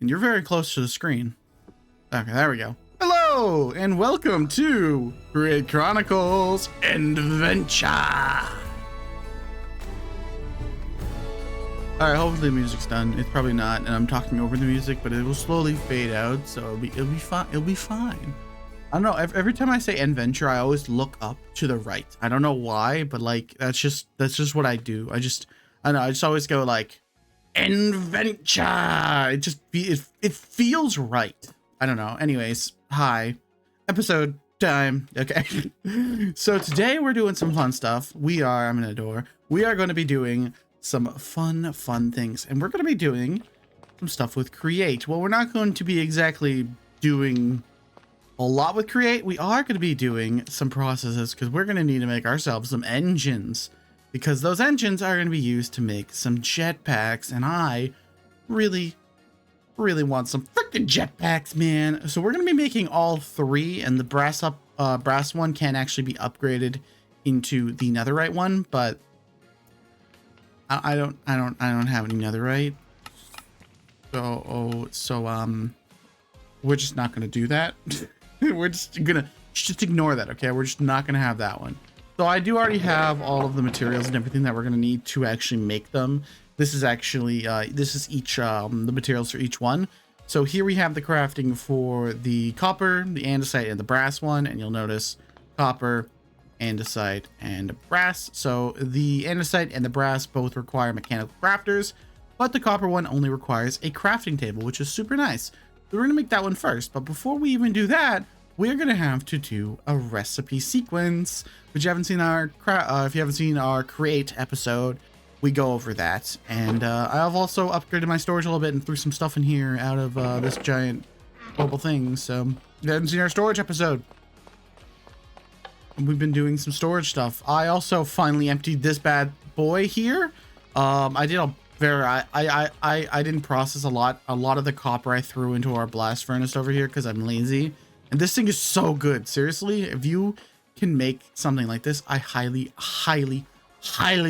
and you're very close to the screen. Okay, there we go. Hello, and welcome to Chronicles Adventure. Alright, hopefully the music's done. It's probably not, and I'm talking over the music, but it will slowly fade out, so it'll be fine. It'll be fine. I don't know, every time I say adventure, I always look up to the right. I don't know why, but like that's just what I do. I don't know, I just always go like adventure. It feels right. I don't know. Anyways, hi. Episode time. Okay. So today we're doing some fun stuff. We are going to be doing some fun things, and we're going to be doing some stuff with Create. Well, we're not going to be exactly doing a lot with Create. We are going to be doing some processes because we're going to need to make ourselves some engines, because those engines are going to be used to make some jetpacks, and I really want some freaking jetpacks, man. So we're going to be making all three, and the brass one can actually be upgraded into the netherite one, but I don't have any netherite. So we're just not going to do that. We're just gonna ignore that. Okay, we're just not gonna have that one. So I do already have all of the materials and everything that we're gonna need to actually make them. This is actually this is each the materials for each one. So here we have the crafting for the copper, the andesite, and the brass one, and you'll notice copper, andesite, and brass. So the andesite and the brass both require mechanical crafters, but the copper one only requires a crafting table, which is super nice. We're going to make that one first, but before we even do that, we're going to have to do a recipe sequence, which you haven't seen if you haven't seen our Create episode, we go over that. And I've also upgraded my storage a little bit and threw some stuff in here out of this giant bubble thing. So if you haven't seen our storage episode, we've been doing some storage stuff. I also finally emptied this bad boy here. I didn't process a lot of the copper I threw into our blast furnace over here because I'm lazy, and this thing is so good. Seriously, if you can make something like this, I highly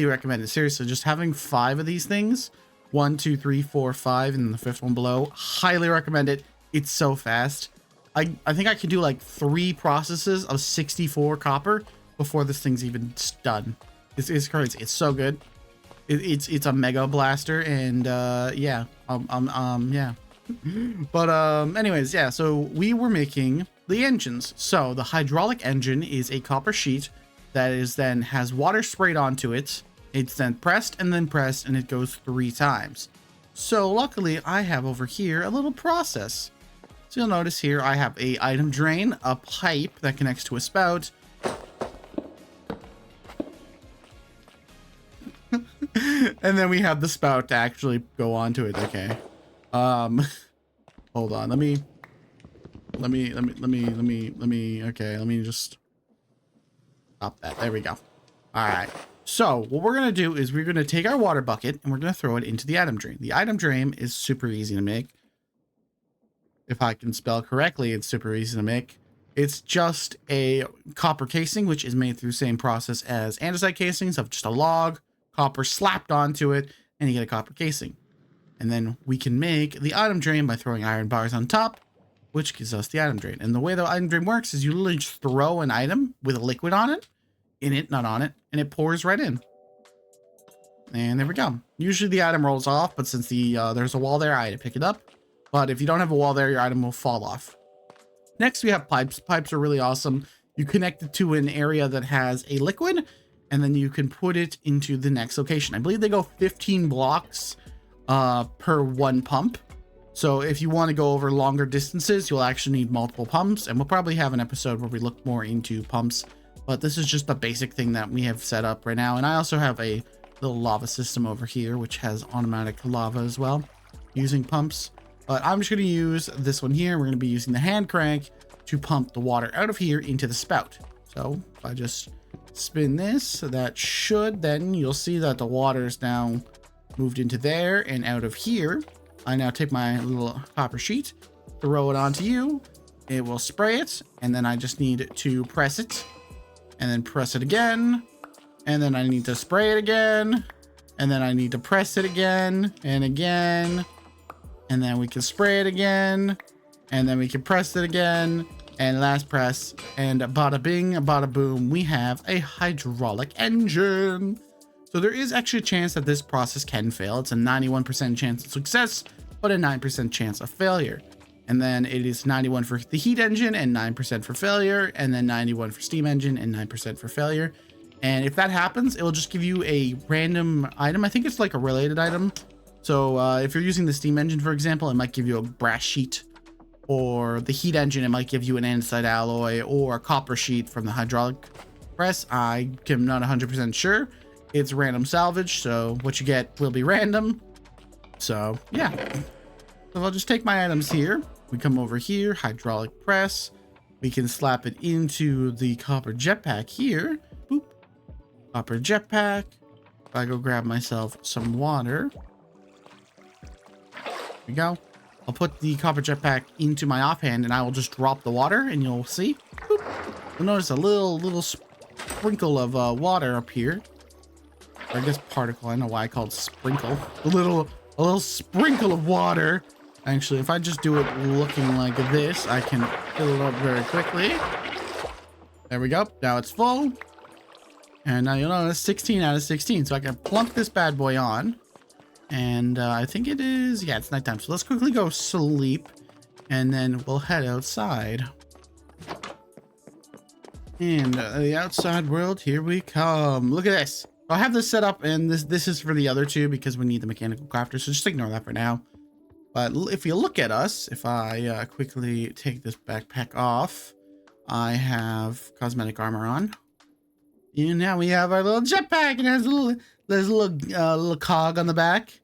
recommend it. Seriously, just having 5 of these things, 1 2 3 4 5, and the 5th one below, highly recommend it. It's so fast. I think I could do like 3 processes of 64 copper before this thing's even done. It's crazy. It's so good. It's a mega blaster, and yeah, yeah. But anyways, yeah, so we were making the engines. So the hydraulic engine is a copper sheet that is then has water sprayed onto it. It's then pressed, and it goes 3 times. So luckily I have over here a little process. So you'll notice here I have a item drain, a pipe that connects to a spout, and then we have the spout to actually go onto it. Okay. Hold on. Let me just stop that. There we go. All right. So what we're going to do is we're going to take our water bucket and we're going to throw it into the item drain. The item drain is super easy to make. If I can spell correctly, it's super easy to make. It's just a copper casing, which is made through the same process as andesite casings of just a log, copper slapped onto it, and you get a copper casing. And then we can make the item drain by throwing iron bars on top, which gives us the item drain. And the way the item drain works is you literally just throw an item with a liquid on it, not on it, and it pours right in. And there we go. Usually the item rolls off, but since there's a wall there, I had to pick it up. But if you don't have a wall there, your item will fall off. Next, we have pipes. Pipes are really awesome. You connect it to an area that has a liquid, and then you can put it into the next location. I believe they go 15 blocks per 1 pump. So if you want to go over longer distances, you'll actually need multiple pumps, and we'll probably have an episode where we look more into pumps. But this is just a basic thing that we have set up right now. And I also have a little lava system over here, which has automatic lava as well, using pumps. But I'm just going to use this one here. We're going to be using the hand crank to pump the water out of here into the spout. So if I just spin this, that should, then you'll see that the water is now moved into there and out of here. I now take my little copper sheet, throw it onto you. It will spray it, and then I just need to press it, and then press it again, and then I need to spray it again, and then I need to press it again and again. And then we can spray it again. And then we can press it again. And last press. And bada bing, bada boom. We have a hydraulic engine. So there is actually a chance that this process can fail. It's a 91% chance of success, but a 9% chance of failure. And then it is 91 for the heat engine and 9% for failure. And then 91 for steam engine and 9% for failure. And if that happens, it will just give you a random item. I think it's like a related item. So if you're using the steam engine, for example, it might give you a brass sheet. Or the heat engine, it might give you an andesite alloy or a copper sheet from the hydraulic press. I am not 100% sure. It's random salvage, so what you get will be random. So yeah. So I'll just take my items here. We come over here, hydraulic press. We can slap it into the copper jetpack here. Boop. Copper jetpack. If I go grab myself some water. There we go. I'll put the copper jetpack into my offhand and I will just drop the water and you'll see. Boop. You'll notice a little sprinkle of water up here. Or I guess particle. I don't know why I called it sprinkle. A little sprinkle of water. Actually, if I just do it looking like this, I can fill it up very quickly. There we go. Now it's full. And now you'll notice 16 out of 16. So I can plunk this bad boy on. And I think it is, yeah, it's nighttime. So let's quickly go sleep and then we'll head outside. And the outside world, here we come. Look at this. I have this set up and this is for the other two because we need the mechanical crafter. So just ignore that for now. But if you look at us, if I quickly take this backpack off, I have cosmetic armor on. And now we have our little jetpack and there's a little cog on the back.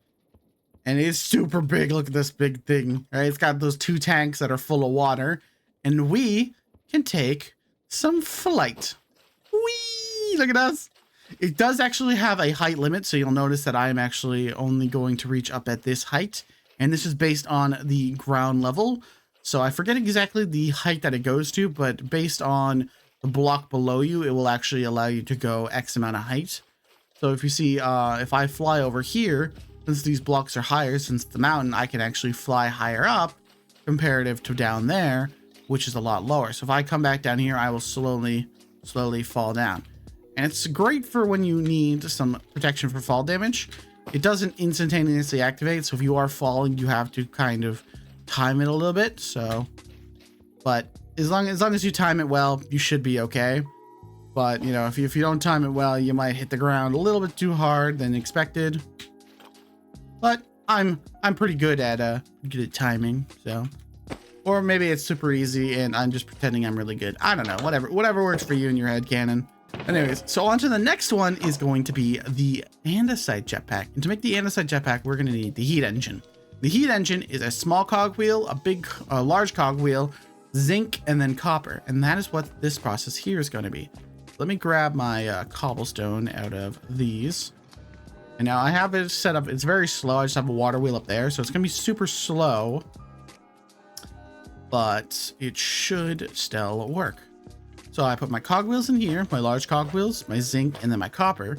And it's super big. Look at this big thing, right? It's got those 2 tanks that are full of water. And we can take some flight. Whee! Look at us. It does actually have a height limit. So you'll notice that I am actually only going to reach up at this height. And this is based on the ground level. So I forget exactly the height that it goes to. But based on the block below you, it will actually allow you to go X amount of height. So if you see, if I fly over here, since these blocks are higher, since the mountain, I can actually fly higher up comparative to down there, which is a lot lower. So if I come back down here, I will slowly fall down. And it's great for when you need some protection for fall damage. It doesn't instantaneously activate. So if you are falling, you have to kind of time it a little bit. So, but as long as you time it well, you should be okay. But you know, if you don't time it well, you might hit the ground a little bit too hard than expected. But I'm pretty good at timing, so. Or maybe it's super easy and I'm just pretending I'm really good. I don't know, whatever works for you in your head canon. Anyways, so on to the next one is going to be the Andesite Jetpack. And to make the Andesite Jetpack, we're gonna need the heat engine. The heat engine is a small cogwheel, a large cogwheel, zinc, and then copper. And that is what this process here is gonna be. Let me grab my cobblestone out of these. And now I have it set up. It's very slow. I just have a water wheel up there. So it's going to be super slow. But it should still work. So I put my cogwheels in here. My large cogwheels, my zinc, and then my copper.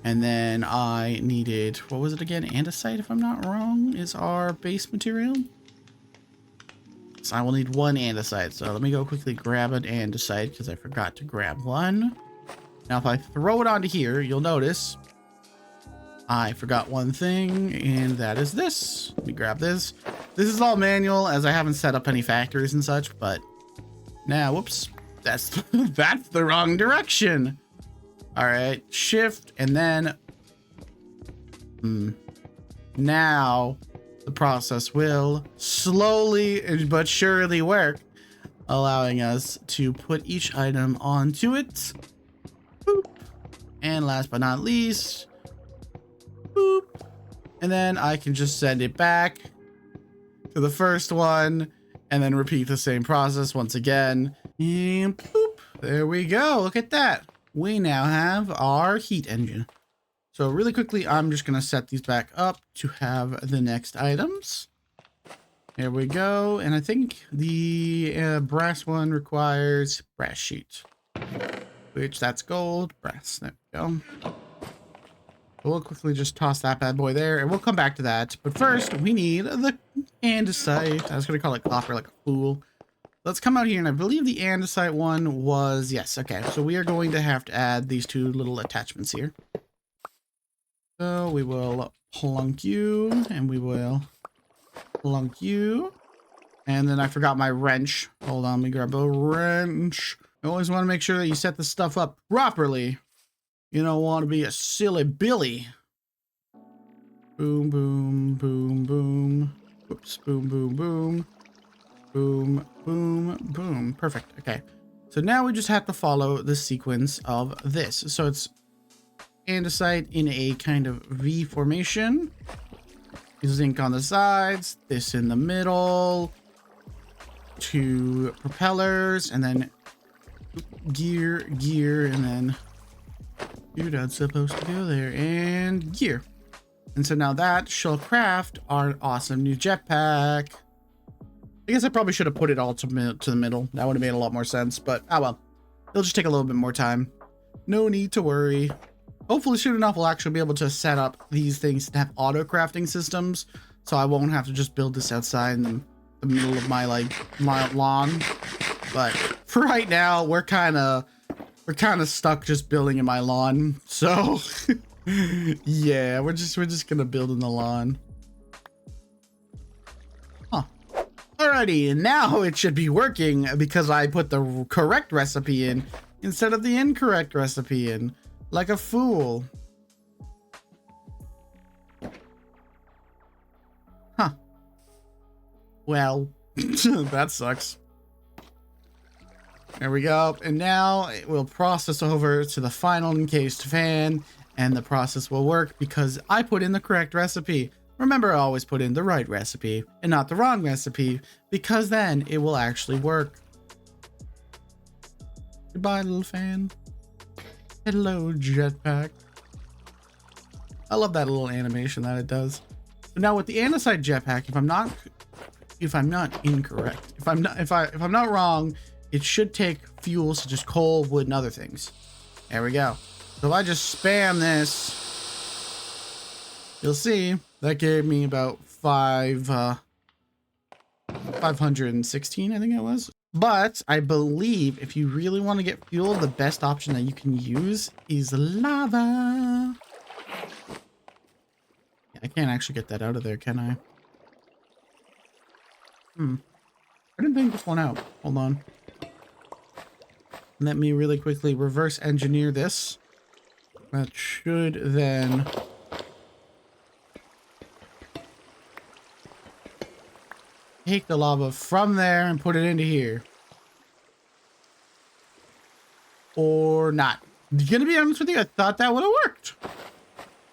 And then I needed, what was it again? Andesite, if I'm not wrong, is our base material. So I will need 1 andesite. So let me go quickly grab an andesite because I forgot to grab one. Now if I throw it onto here, you'll notice I forgot one thing, and that is this. Let me grab this. This is all manual as I haven't set up any factories and such, but now, whoops, that's the wrong direction. All right, shift, and then now the process will slowly but surely work, allowing us to put each item onto it. Boop. And last but not least, boop. And then I can just send it back to the first one and then repeat the same process once again. And boop. There we go. Look at that. We now have our heat engine. So really quickly, I'm just going to set these back up to have the next items. There we go. And I think the brass one requires brass sheet, which that's gold, brass. There we go. We'll quickly just toss that bad boy there and we'll come back to that. But first we need the andesite. I was going to call it copper like a fool. Let's come out here, and I believe the andesite one was, yes, okay. So we are going to have to add these two little attachments here. So we will plunk you, and we will plunk you. And then I forgot my wrench. Hold on, let me grab a wrench. You always want to make sure that you set the stuff up properly. You don't want to be a silly Billy. Boom, boom, boom, boom. Oops, boom, boom, boom. Boom, boom, boom. Perfect. Okay. So now we just have to follow the sequence of this. So it's andesite in a kind of V formation. Zinc on the sides. This in the middle. Two propellers. And then gear, gear. And then dude, that's supposed to go there. And gear. And so now that shall craft our awesome new jetpack. I guess I probably should have put it all to the middle. That would have made a lot more sense, but oh well. It'll just take a little bit more time. No need to worry. Hopefully soon enough we'll actually be able to set up these things to have auto crafting systems, so I won't have to just build this outside in the middle of my my lawn. But for right now, we're kind of stuck just building in my lawn. So yeah, we're just gonna build in the lawn. Alrighty, and now it should be working because I put the correct recipe in instead of the incorrect recipe in, like a fool. Huh. Well, that sucks. There we go. And now it will process over to the final encased fan, and the process will work because I put in the correct recipe. Remember, I always put in the right recipe and not the wrong recipe, because then it will actually work. Goodbye, little fan. Hello, jetpack. I love that little animation that it does. So now with the andesite jetpack, if I'm not incorrect, if I'm not wrong, it should take fuel such as coal, wood, and other things. There we go. So if I just spam this, you'll see that gave me about 516, I think it was. But I believe if you really want to get fuel, the best option that you can use is lava. Yeah, I can't actually get that out of there, can I? I didn't think this one out. Hold on. Let me really quickly reverse engineer this. That should then take the lava from there and put it into here. Or not. Gonna be honest with you, I thought that would have worked.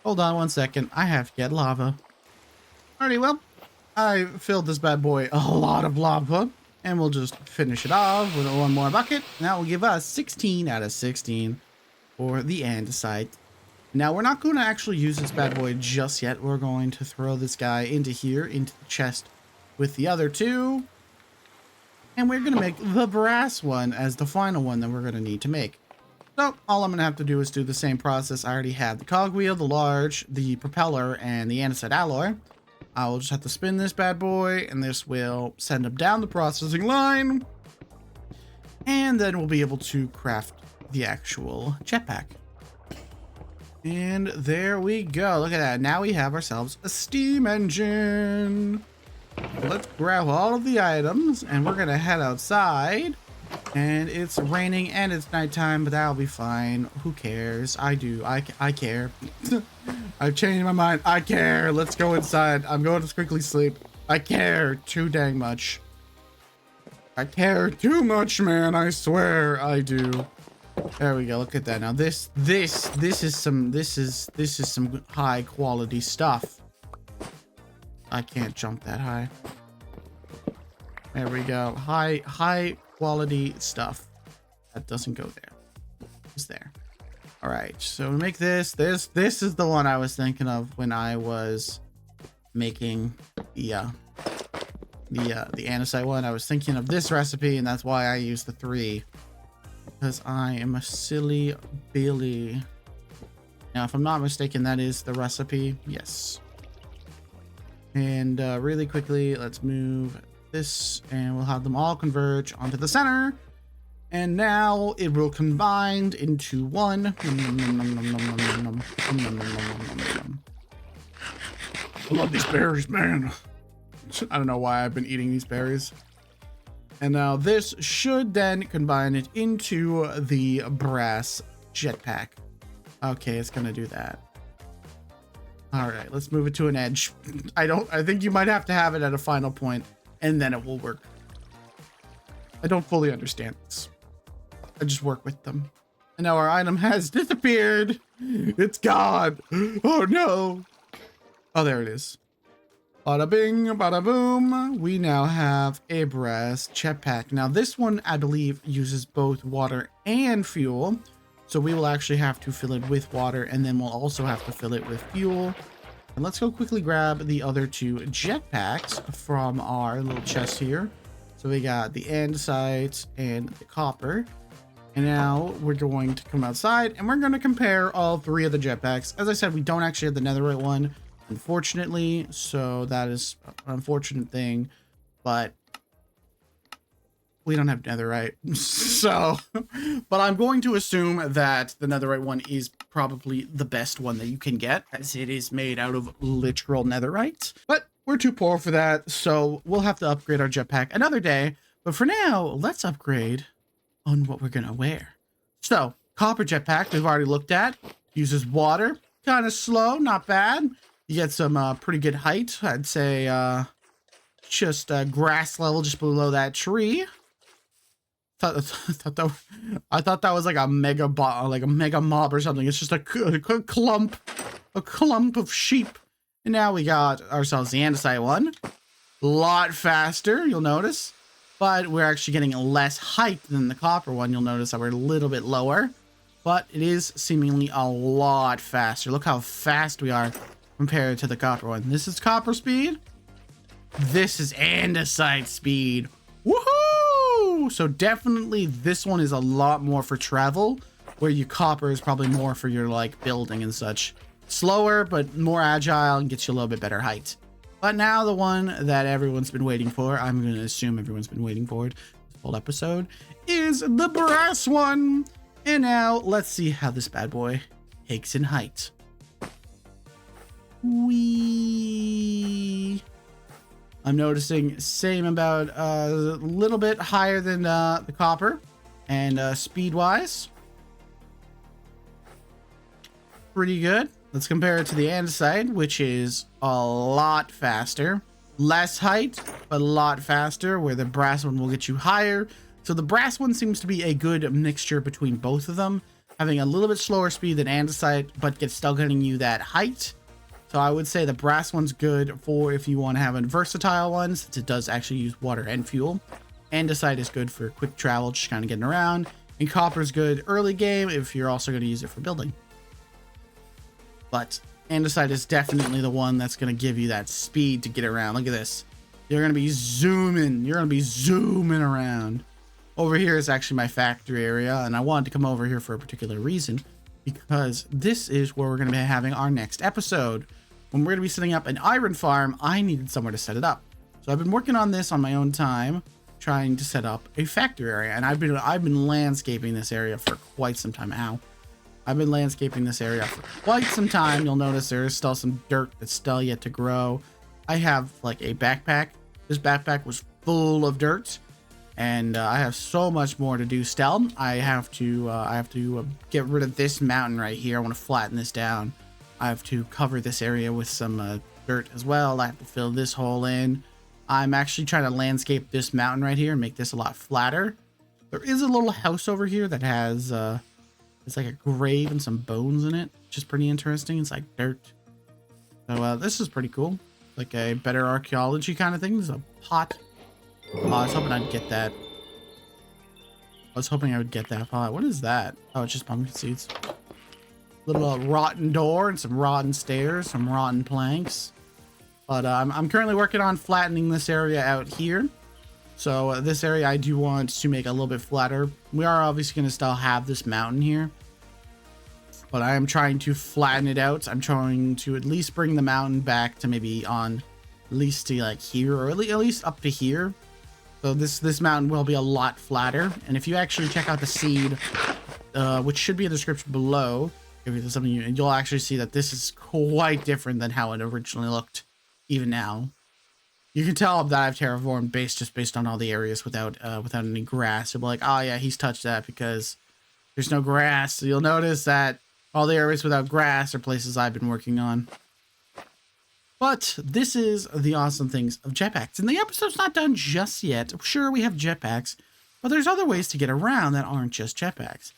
Hold on one second. I have to get lava. Alrighty, well, I filled this bad boy a lot of lava, and we'll just finish it off with one more bucket. That will give us 16 out of 16 for the andesite. Now, we're not going to actually use this bad boy just yet. We're going to throw this guy into here, into the chest with the other two. And we're going to make the brass one as the final one that we're going to need to make. So, all I'm going to have to do is do the same process. I already have the cogwheel, the large, the propeller, and the andesite alloy. I will just have to spin this bad boy, and this will send them down the processing line. And then we'll be able to craft the actual jetpack. And there we go. Look at that. Now we have ourselves a steam engine. Let's grab all of the items, and we're going to head outside. And it's raining and it's nighttime, but that'll be fine. Who cares? I do. I care. I've changed my mind. I care. Let's go inside. I'm going to quickly sleep. I care too dang much. I care too much, man. I swear I do. There we go. Look at that. Now this is some high quality stuff. I can't jump that high. There we go. High quality stuff. That doesn't go there. It's there. All right. So we make this. This is the one I was thinking of when I was making the andesite one. I was thinking of this recipe, and that's why I used the 3. Because I am a silly Billy. Now, if I'm not mistaken, that is the recipe. Yes. And really quickly, let's move this and we'll have them all converge onto the center. And now it will combine into one. I love these berries, man. I don't know why I've been eating these berries. And now this should then combine it into the brass jetpack. Okay, it's gonna do that. All right, let's move it to an edge. I think you might have to have it at a final point and then it will work. I don't fully understand this. I just work with them. And now our item has disappeared. It's gone. Oh no. Oh, there it is. Bada bing, bada boom. We now have a brass jetpack. Now this one, I believe, uses both water and fuel. So we will actually have to fill it with water and then we'll also have to fill it with fuel. And let's go quickly grab the other two jetpacks from our little chest here. So we got the andesite and the copper. And now we're going to come outside and we're going to compare all three of the jetpacks. As I said, we don't actually have the netherite one, unfortunately. So that is an unfortunate thing, but we don't have netherite. So, but I'm going to assume that the netherite one is probably the best one that you can get, as it is made out of literal netherite. But we're too poor for that, so we'll have to upgrade our jetpack another day. But for now, let's upgrade on what we're gonna wear. So, copper jetpack, we've already looked at. Uses water, kind of slow, not bad. You get some pretty good height. I'd say just grass level just below that tree. I thought that was like a mega mob or something. It's just a clump of sheep. And now we got ourselves the andesite one. A lot faster, you'll notice. But we're actually getting less height than the copper one. You'll notice that we're a little bit lower. But it is seemingly a lot faster. Look how fast we are compared to the copper one. This is copper speed. This is andesite speed. Woohoo! So definitely this one is a lot more for travel, where your copper is probably more for your like building and such. Slower, but more agile and gets you a little bit better height. But now the one that everyone's been waiting for, I'm going to assume everyone's been waiting for it this whole episode, is the brass one. And now let's see how this bad boy takes in height. Whee! I'm noticing same about a little bit higher than the copper, and speed wise, pretty good. Let's compare it to the andesite, which is a lot faster, less height, but a lot faster, where the brass one will get you higher. So the brass one seems to be a good mixture between both of them, having a little bit slower speed than andesite, but still getting you that height. So I would say the brass one's good for if you want to have a versatile one, since it does actually use water and fuel. Andesite is good for quick travel, just kind of getting around. And copper is good early game if you're also going to use it for building. But andesite is definitely the one that's going to give you that speed to get around. Look at this. You're going to be zooming. You're going to be zooming around. Over here is actually my factory area, and I wanted to come over here for a particular reason, because this is where we're going to be having our next episode. When we're going to be setting up an iron farm, I needed somewhere to set it up. So I've been working on this on my own time, trying to set up a factory area, and I've been landscaping this area for quite some time. I've been landscaping this area for quite some time. You'll notice there is still some dirt that's still yet to grow. I have like a backpack. This backpack was full of dirt, and I have so much more to do still. I have to get rid of this mountain right here. I want to flatten this down. I have to cover this area with some dirt as well. I have to fill this hole in. I'm actually trying to landscape this mountain right here and make this a lot flatter. There is a little house over here that has it's like a grave and some bones in it, which is pretty interesting. It's like dirt. So this is pretty cool. Like a better archaeology kind of thing. There's a pot. Oh, I was hoping I'd get that. I was hoping I would get that pot. What is that? Oh, it's just pumpkin seeds. Little rotten door and some rotten stairs, some rotten planks. But I'm currently working on flattening this area out here. So this area I do want to make a little bit flatter. We are obviously going to still have this mountain here, but I am trying to flatten it out. I'm trying to at least bring the mountain back to maybe on at least to like here, or at least up to here. So this mountain will be a lot flatter. And if you actually check out the seed, which should be in the description below, if it's something you'll actually see that this is quite different than how it originally looked. Even now, you can tell that I've terraformed based on all the areas without any grass. It'll be like, oh yeah, he's touched that because there's no grass. So you'll notice that all the areas without grass are places I've been working on. But this is the awesome things of jetpacks. And the episode's not done just yet. Sure, we have jetpacks, but there's other ways to get around that aren't just jetpacks.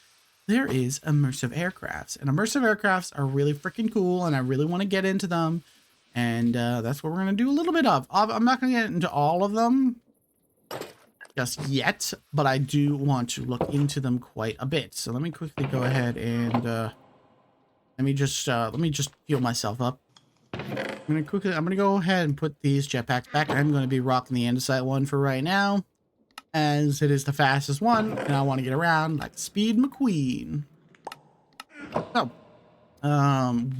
There is immersive aircrafts. And immersive aircrafts are really freaking cool, and I really want to get into them. And that's what we're going to do a little bit of. I'm not going to get into all of them just yet, but I do want to look into them quite a bit. So let me quickly go ahead and let me just heal myself up. I'm gonna go ahead and put these jetpacks back. I'm gonna be rocking the Andesite one for right now, as it is the fastest one, and I want to get around like Speed McQueen. So,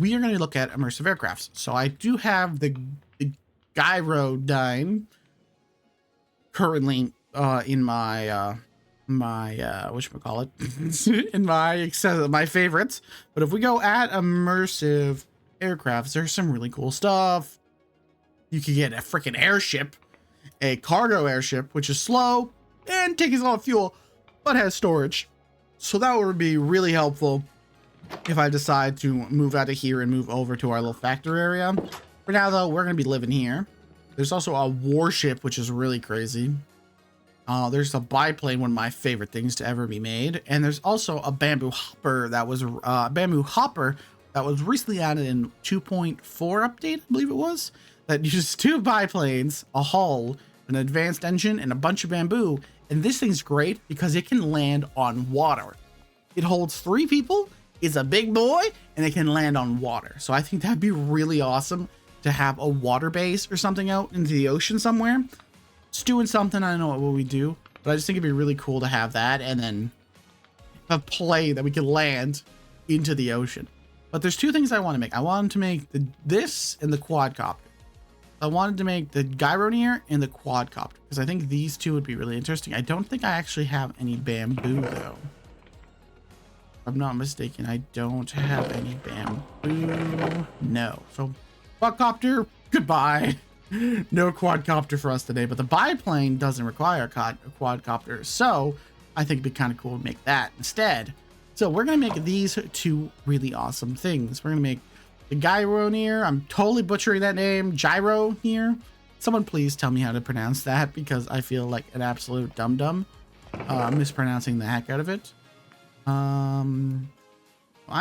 we are gonna look at immersive aircrafts. So I do have the Gyrodyne currently in my whatchamacallit in my favorites. But if we go at immersive aircrafts, there's some really cool stuff. You can get a freaking airship, a cargo airship, which is slow and takes a lot of fuel, but has storage. So that would be really helpful if I decide to move out of here and move over to our little factory area. For now, though, we're going to be living here. There's also a warship, which is really crazy. There's a biplane, one of my favorite things to ever be made. And there's also a bamboo hopper that was recently added in 2.4 update, I believe it was, that uses 2 biplanes, a hull, an advanced engine, and a bunch of bamboo. And this thing's great because it can land on water. It holds 3 people, it's a big boy, and it can land on water. So I think that'd be really awesome to have a water base or something out into the ocean somewhere. It's doing something, I don't know what we do, but I just think it'd be really cool to have that, and then a plane that we can land into the ocean. But there's 2 things I want to make. I wanted to make this and the quadcopter. I wanted to make the Gyroneer and the quadcopter because I think these 2 would be really interesting. I don't think I actually have any bamboo though. If I'm not mistaken, I don't have any bamboo. No. So quadcopter, goodbye. No quadcopter for us today, but the biplane doesn't require a quadcopter. So I think it'd be kind of cool to make that instead. So we're going to make these 2 really awesome things. We're going to make the Gyroneer. I'm totally butchering that name. Gyro here. Someone please tell me how to pronounce that because I feel like an absolute dum-dum mispronouncing the heck out of it. I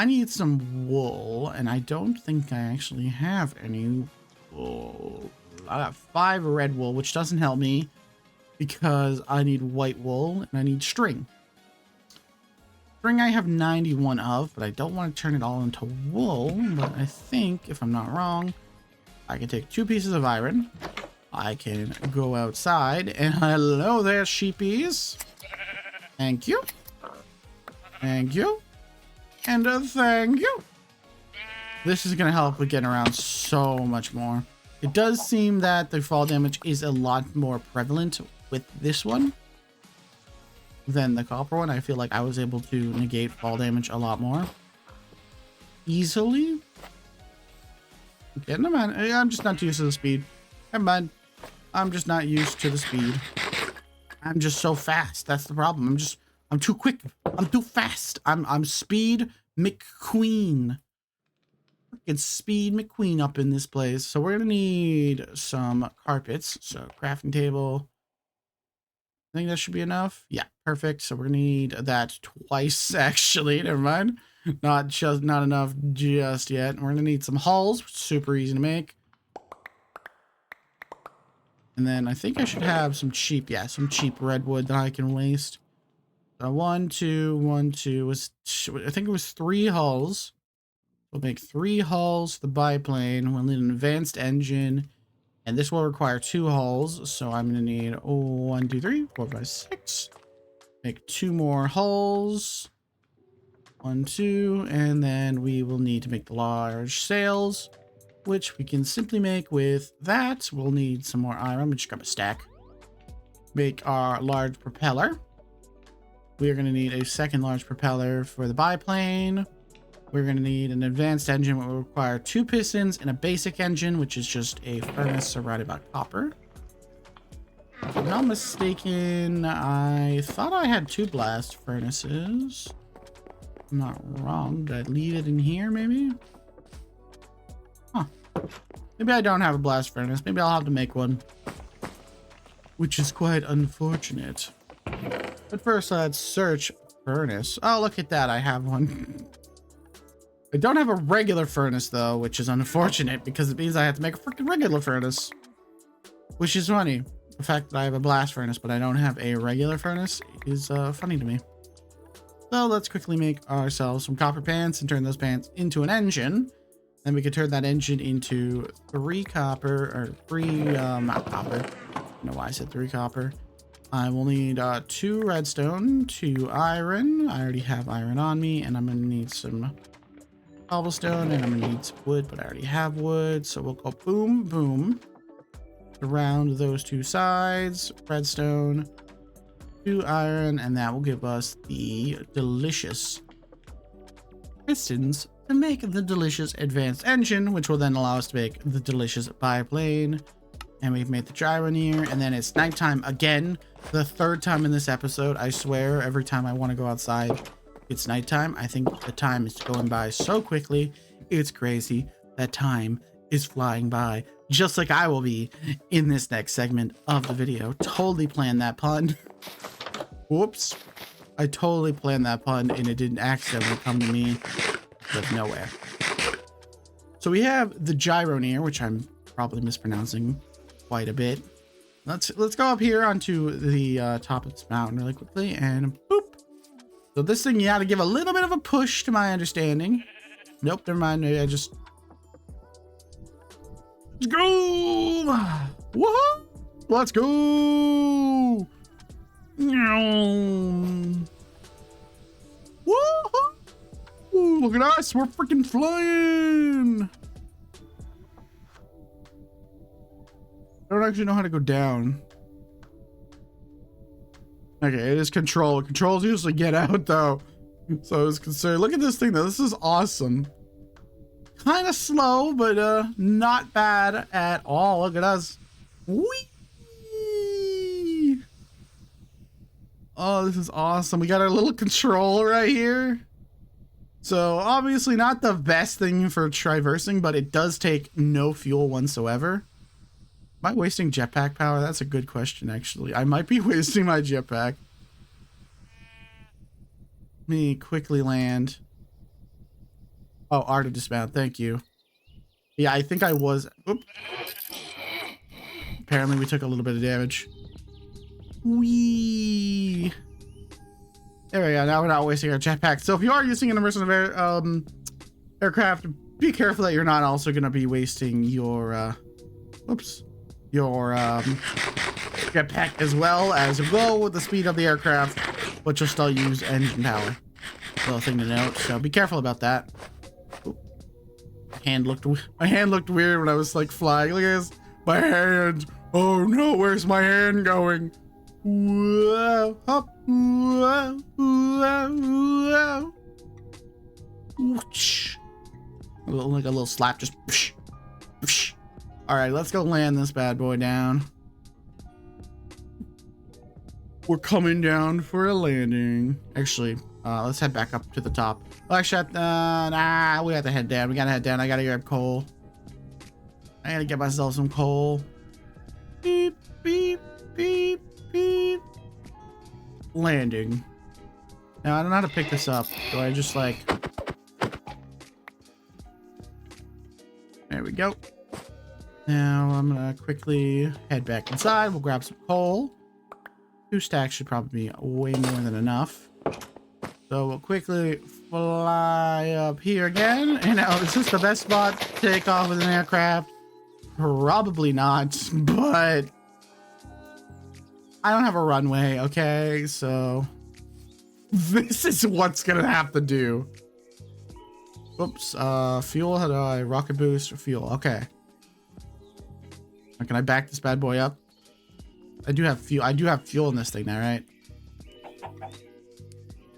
need some wool, and I don't think I actually have any wool. I got 5 red wool, which doesn't help me because I need white wool and I need string. String I have 91 of, but I don't want to turn it all into wool. But I think, if I'm not wrong, I can take 2 pieces of iron. I can go outside and hello there, sheepies. Thank you. Thank you. And thank you. This is going to help with getting around so much more. It does seem that the fall damage is a lot more prevalent with this one than the copper one. I feel like I was able to negate fall damage a lot more easily. Okay, never mind. I'm just not used to the speed. Never mind. I'm just not used to the speed. I'm just so fast. That's the problem. I'm too quick. I'm too fast. I'm Speed McQueen. Freaking Speed McQueen up in this place. So we're gonna need some carpets. So crafting table. I think that should be enough. Yeah, perfect. So we're gonna need that twice actually. Never mind. Not enough just yet. We're gonna need some hulls, super easy to make. And then I think I should have some cheap redwood that I can waste. So 1, 2, 1, 2 I think it was 3 hulls. We'll make 3 hulls for the biplane. We'll need an advanced engine. And this will require 2 hulls. So I'm going to need 1, 2, 3, 4, 5, 6. Make 2 more hulls. 1, 2. And then we will need to make the large sails. which we can simply make with that. We'll need some more iron. We'll just grab a stack. Make our large propeller. We are going to need a second large propeller for the biplane. We're going to need an advanced engine, which will require 2 pistons and a basic engine, which is just a furnace surrounded by copper. If I'm not mistaken, I thought I had 2 blast furnaces. I'm not wrong. Did I leave it in here, maybe? Huh. Maybe I don't have a blast furnace. Maybe I'll have to make one. Which is quite unfortunate. But first, let's search furnace. Oh, look at that. I have one. I don't have a regular furnace, though, which is unfortunate because it means I have to make a freaking regular furnace. Which is funny. The fact that I have a blast furnace, but I don't have a regular furnace is funny to me. So let's quickly make ourselves some copper pants and turn those pants into an engine. Then we could turn that engine into 3 copper, or 3, not copper. I don't know why I said 3 copper. I will need 2 redstone, 2 iron. I already have iron on me, and I'm gonna need some cobblestone, and I'm gonna need some wood, but I already have wood. So we'll go boom, boom. Around those 2 sides, redstone, 2 iron, and that will give us the delicious pistons to make the delicious advanced engine, which will then allow us to make the delicious biplane. And we've made the gyroneer, and then it's nighttime again. The 3rd time in this episode. I swear, every time I want to go outside, it's nighttime. I think the time is going by so quickly. It's crazy. That time is flying by, just like I will be in this next segment of the video. Totally planned that pun. Whoops. I totally planned that pun, and it didn't accidentally come to me out of nowhere. So we have the gyroneer, which I'm probably mispronouncing quite a bit. Let's go up here onto the top of this mountain really quickly, and boop. So this thing, you got to give a little bit of a push, to my understanding. Nope, never mind. Maybe I just... Let's go! Woohoo! Let's go! Woohoo! Look at us! We're freaking flying! I don't actually know how to go down. Okay, it is control. Controls usually get out, though. So I was concerned. Look at this thing, though. This is awesome. Kind of slow, but not bad at all. Look at us. Whee! Oh, this is awesome. We got our little control right here. So obviously not the best thing for traversing, but it does take no fuel whatsoever. Am I wasting jetpack power? That's a good question, actually. I might be wasting my jetpack. Let me quickly land. Oh, R to dismount. Thank you. Yeah, I think I was... Oop. Apparently, we took a little bit of damage. Whee! There we go. Now we're not wasting our jetpack. So if you are using an immersive aircraft, be careful that you're not also going to be wasting your... your jetpack as well, as go with the speed of the aircraft, but you'll still use engine power. Little thing to note, so be careful about that. Ooh. My hand looked weird when I was like flying. Look at this, my hand. Oh no, where's my hand going? Whoa, hop, whoa, whoa, whoa. Like a little slap, just. Psh, psh. All right, let's go land this bad boy down. We're coming down for a landing. Actually, let's head back up to the top. Oh, actually, nah, we have to head down. We gotta head down. I gotta grab coal. I gotta get myself some coal. Beep, beep, beep, beep. Landing. Now, I don't know how to pick this up. Do I just like... There we go. Now I'm gonna quickly head back inside. We'll grab some coal. 2 stacks should probably be way more than enough. So we'll quickly fly up here again. And now, is this the best spot to take off with an aircraft? Probably not, but I don't have a runway, okay? So this is what's gonna have to do. Oops. Fuel. How do I rocket boost? Fuel. Okay. Now, can I back this bad boy up? I do have fuel. I do have fuel in this thing now, right?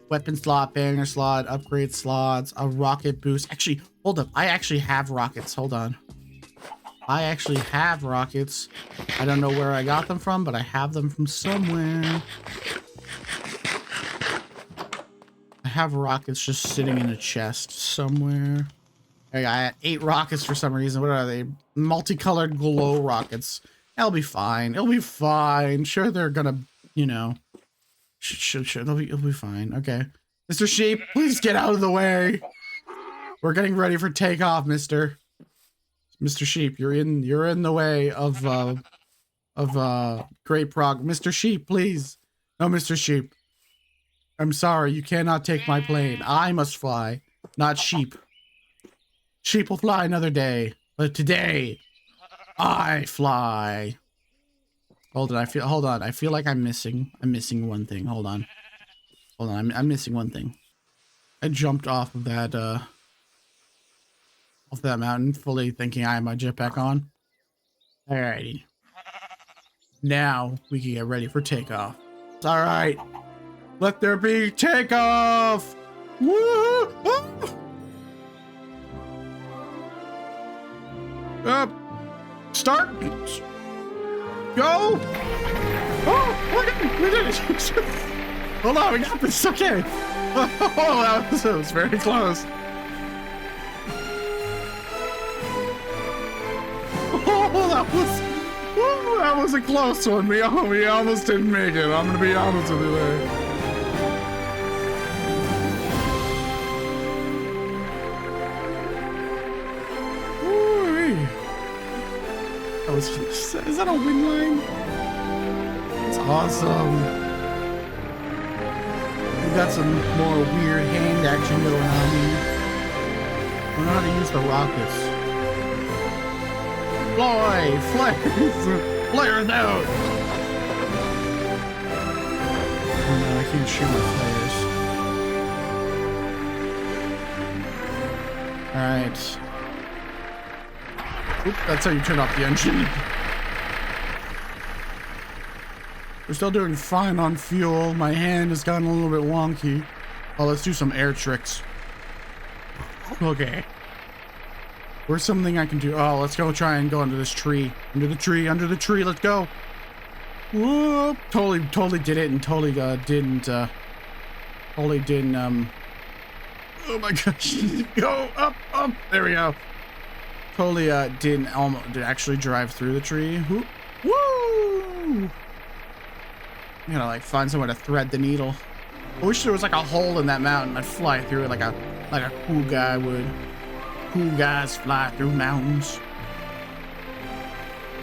Weapon slot, banner slot, upgrade slots, a rocket boost. Actually, hold up. I actually have rockets. Hold on. I actually have rockets. I don't know where I got them from, but I have them from somewhere. I have rockets just sitting in a chest somewhere. I got 8 rockets for some reason. What are they? Multicolored glow rockets. It'll be fine. It'll be fine. Sure, they're gonna, you know. Sure. It'll be fine. Okay. Mr. Sheep, please get out of the way. We're getting ready for takeoff, Mr. Sheep. You're in the way of great prog. Mr. Sheep, please. No, Mr. Sheep. I'm sorry, you cannot take my plane. I must fly, not sheep. Sheep will fly another day, but today I fly. Hold on, I feel like I'm missing one thing. Hold on, I'm missing one thing. I jumped off of that mountain, fully thinking I had my jetpack on. Alrighty. Now we can get ready for takeoff. Alright. Let there be takeoff! Woo! Start! Go! Oh, we did it! Hold on, we got this, okay! Oh, that was very close. Oh, that was a close one. We almost didn't make it. I'm gonna be honest with you there. Is that a wind line? It's awesome. We got some more weird hand action going on here. I don't know how to use the rockets. Fly! Flares out! Oh no, I can't shoot my flares. Alright. Oop, that's how you turn off the engine. We're still doing fine on fuel. My hand has gotten a little bit wonky. Oh, let's do some air tricks. Okay. Where's something I can do? Oh, let's go try and go under this tree. Under the tree, let's go. Whoop. Totally did it and totally didn't, oh my gosh. Go up. There we go. Totally, did actually drive through the tree. Woo! I gotta, like, find somewhere to thread the needle. I wish there was, like, a hole in that mountain. I'd fly through it like a cool guy would. Cool guys fly through mountains.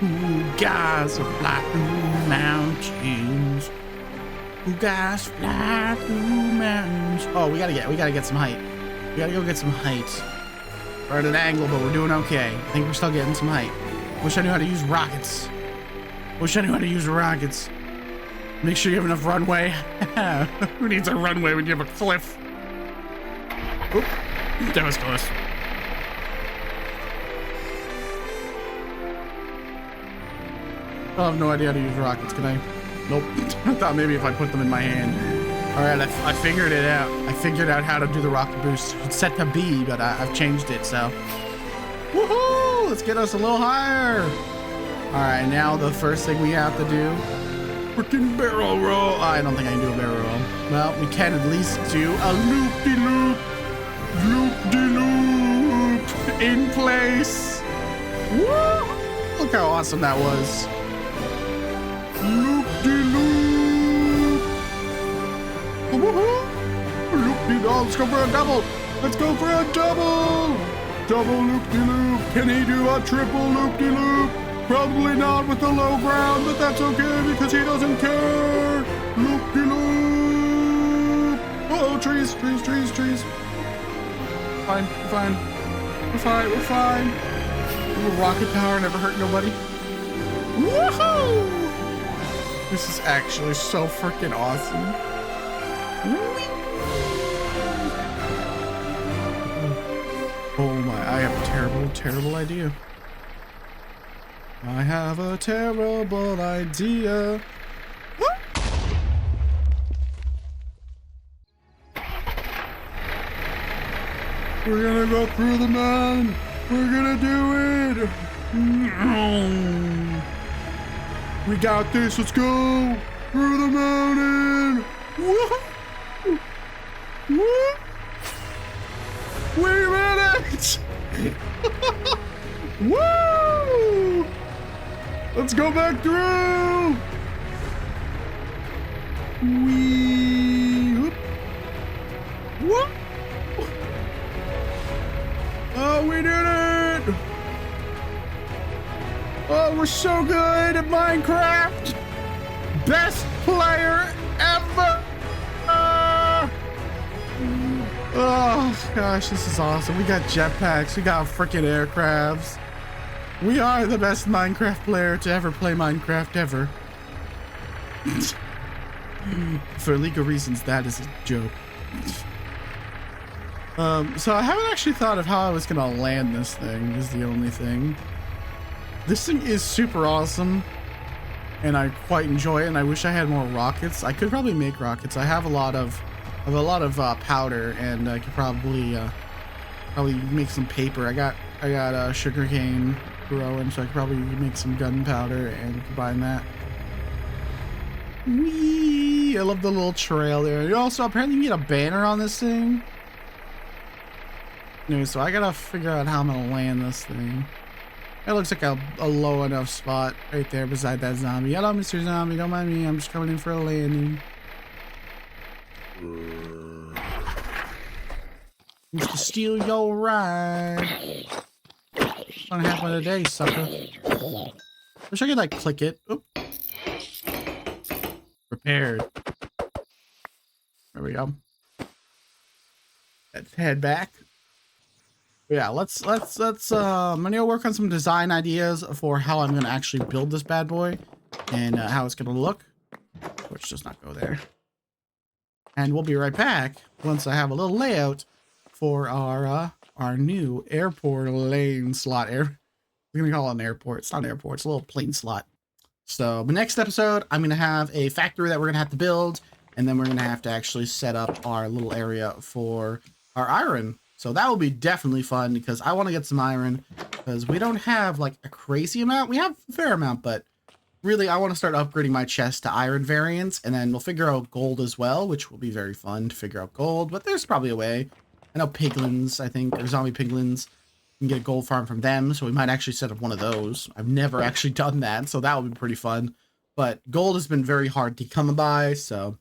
Cool guys fly through mountains. Cool guys fly through mountains. Oh, we gotta get some height. We gotta go get some height. We're at an angle, but we're doing okay. I think we're still getting some height. Wish I knew how to use rockets. Make sure you have enough runway. Who needs a runway when you have a cliff? Oop, that was close. I have no idea how to use rockets, can I? Nope. I thought maybe if I put them in my hand. Alright, I figured it out. I figured out how to do the rocket boost. It's set to B, but I've changed it, so. Woohoo! Let's get us a little higher. Alright, now the first thing we have to do. Freaking barrel roll. I don't think I can do a barrel roll. Well, we can at least do a loop-de-loop. Loop-de-loop. In place. Woo! Look how awesome that was. Loop-de-loop. Woohoo! Loop-de-loop. Let's go for a double. Double loop-de-loop. Can he do a triple loop-de-loop? Probably not with the low ground, but that's okay because he doesn't care. Loop-de-loop. Oh, trees. Fine. We're fine. A little rocket power never hurt nobody. Woohoo! This is actually so freaking awesome. terrible idea. I have a terrible idea. We're gonna go through the mountain. We're gonna do it. We got this. Let's go through the mountain. Woo! Woo! We made it! Woo! Let's go back through. Whoop. Whoop. Oh, we did it! Oh, we're so good at Minecraft! Best player ever! Oh gosh, this is awesome. We got jetpacks, we got freaking aircrafts. We are the best Minecraft player to ever play Minecraft ever. For legal reasons, that is a joke. So I haven't actually thought of how I was gonna land this thing, is the only thing. This thing is super awesome, and I quite enjoy it, and I wish I had more rockets. I could probably make rockets. I have a lot of powder, and I could probably make some paper. I got sugarcane growing, so I could probably make some gunpowder and combine that. Whee! I love the little trail there. You also apparently you can get a banner on this thing. Anyway, so I gotta figure out how I'm gonna land this thing. It looks like a low enough spot right there beside that zombie. Hello, Mr. Zombie. Don't mind me. I'm just coming in for a landing. Used to steal your ride. What's gonna happen today, sucker? Wish I could like click it. Oop. Prepared. There we go. Let's head back. Yeah, let's I'm gonna work on some design ideas for how I'm gonna actually build this bad boy and how it's gonna look, which does not go there. And we'll be right back once I have a little layout for our new airport lane slot. We're gonna call it an airport. It's not an airport, it's a little plane slot. So the next episode, I'm gonna have a factory that we're gonna have to build, and then we're gonna have to actually set up our little area for our iron. So that will be definitely fun because I want to get some iron because we don't have like a crazy amount. We have a fair amount, but really I want to start upgrading my chest to iron variants, and then we'll figure out gold as well, which will be very fun to figure out gold, but there's probably a way. I know piglins, I think, or zombie piglins, you can get a gold farm from them. So we might actually set up one of those. I've never actually done that, so that would be pretty fun. But gold has been very hard to come by, so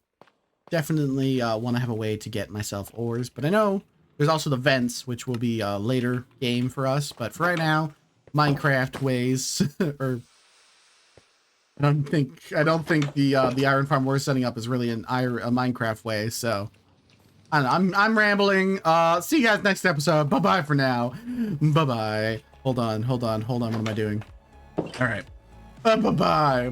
definitely want to have a way to get myself ores. But I know there's also the vents, which will be a later game for us. But for right now, Minecraft ways, or I don't think the iron farm we're setting up is really a Minecraft way. So I don't know, I'm rambling. See you guys next episode. Bye bye for now. Bye bye. Hold on. What am I doing? All right. Bye bye.